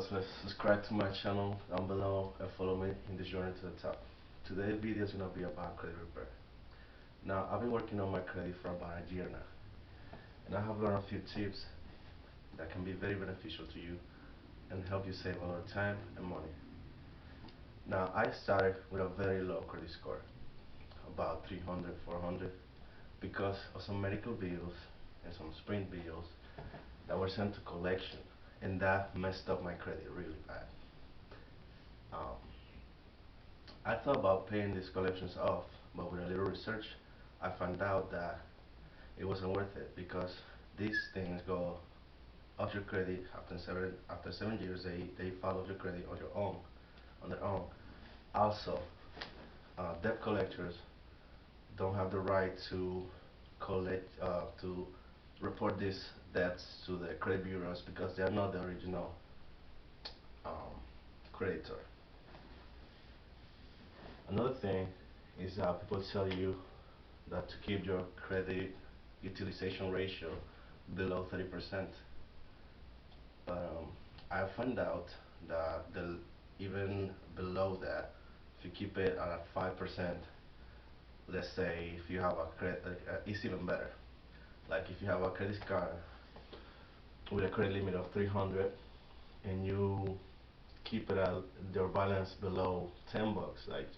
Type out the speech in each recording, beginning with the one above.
subscribe to my channel down below and follow me in this journey to the top. Today's video is going to be about credit repair. Now, I've been working on my credit for about a year now, and I have learned a few tips that can be very beneficial to you and help you save a lot of time and money. Now, I started with a very low credit score, about 300, 400, because of some medical bills and some sprint bills that were sent to collection, and that messed up my credit really bad. Um, I thought about paying these collections off, but with a little research, I found out that it wasn't worth it because these things go off your credit after 7 years. They fall off your credit on your own, on their own. Also, debt collectors don't have the right to report these debts to the credit bureaus because they are not the original um, creditor. Another thing is that people tell you that to keep your credit utilization ratio below 30%. But I found out that even below that, if you keep it at 5%, let's say if you have a credit, it's even better. Like if you have a credit card with a credit limit of 300 and you keep it at your balance below 10 bucks, like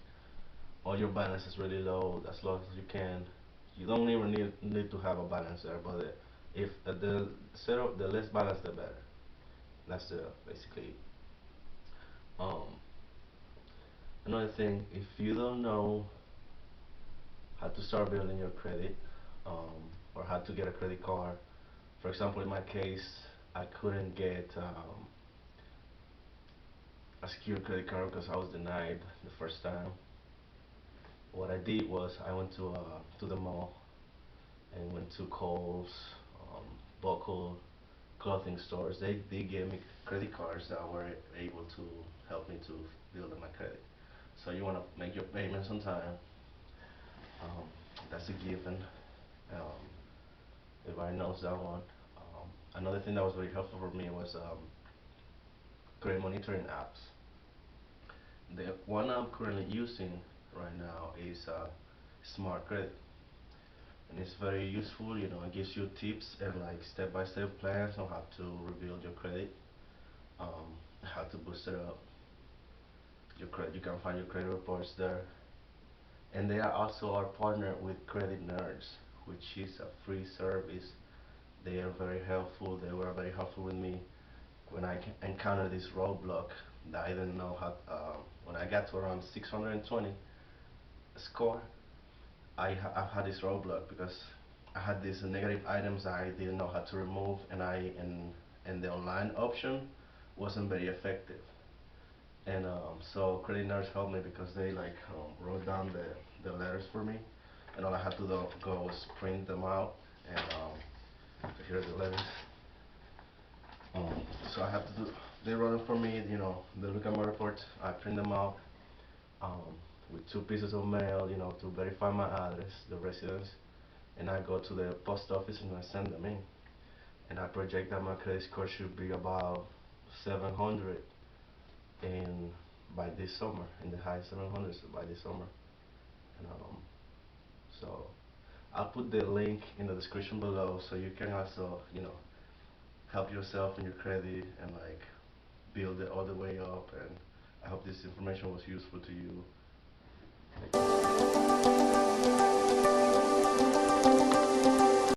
all your balance is really low, as low as you can. You don't even need to have a balance there, but if the less balance, the better. That's basically. Um, Another thing, if you don't know how to start building your credit, or how to get a credit card, for example, in my case, I couldn't get a secured credit card because I was denied the first time. What I did was I went to the mall and went to Kohl's, um, Buckle, clothing stores. They gave me credit cards that were able to help me to build my credit. So you want to make your payments on time. Um, that's a given. Um, Everybody knows that one. Another thing that was very helpful for me was credit monitoring apps. The one I'm currently using right now is Smart Credit, and it's very useful. You know, it gives you tips and like step-by-step plans on how to rebuild your credit, how to boost it up. Your credit, you can find your credit reports there, and they are also our partner with Credit Nerds, which is a free service. They are very helpful. They were very helpful with me when I encountered this roadblock that I didn't know how. When I got to around 620 score, I've had this roadblock because I had these negative items I didn't know how to remove, and the online option wasn't very effective. And so Credit Nurse helped me because they like wrote down the letters for me, and all I had to go was print them out, and so here are the letters. So I have to do. They wrote it for me. You know, they look at my report. I print them out um, with 2 pieces of mail. You know, to verify my address, the residence, and I go to the post office and I send them in. And I project that my credit score should be about 700 in by this summer, in the high 700s by this summer. And so I'll put the link in the description below so you can also, you know, help yourself in your credit and like build it all the way up. And I hope this information was useful to you. Thank you.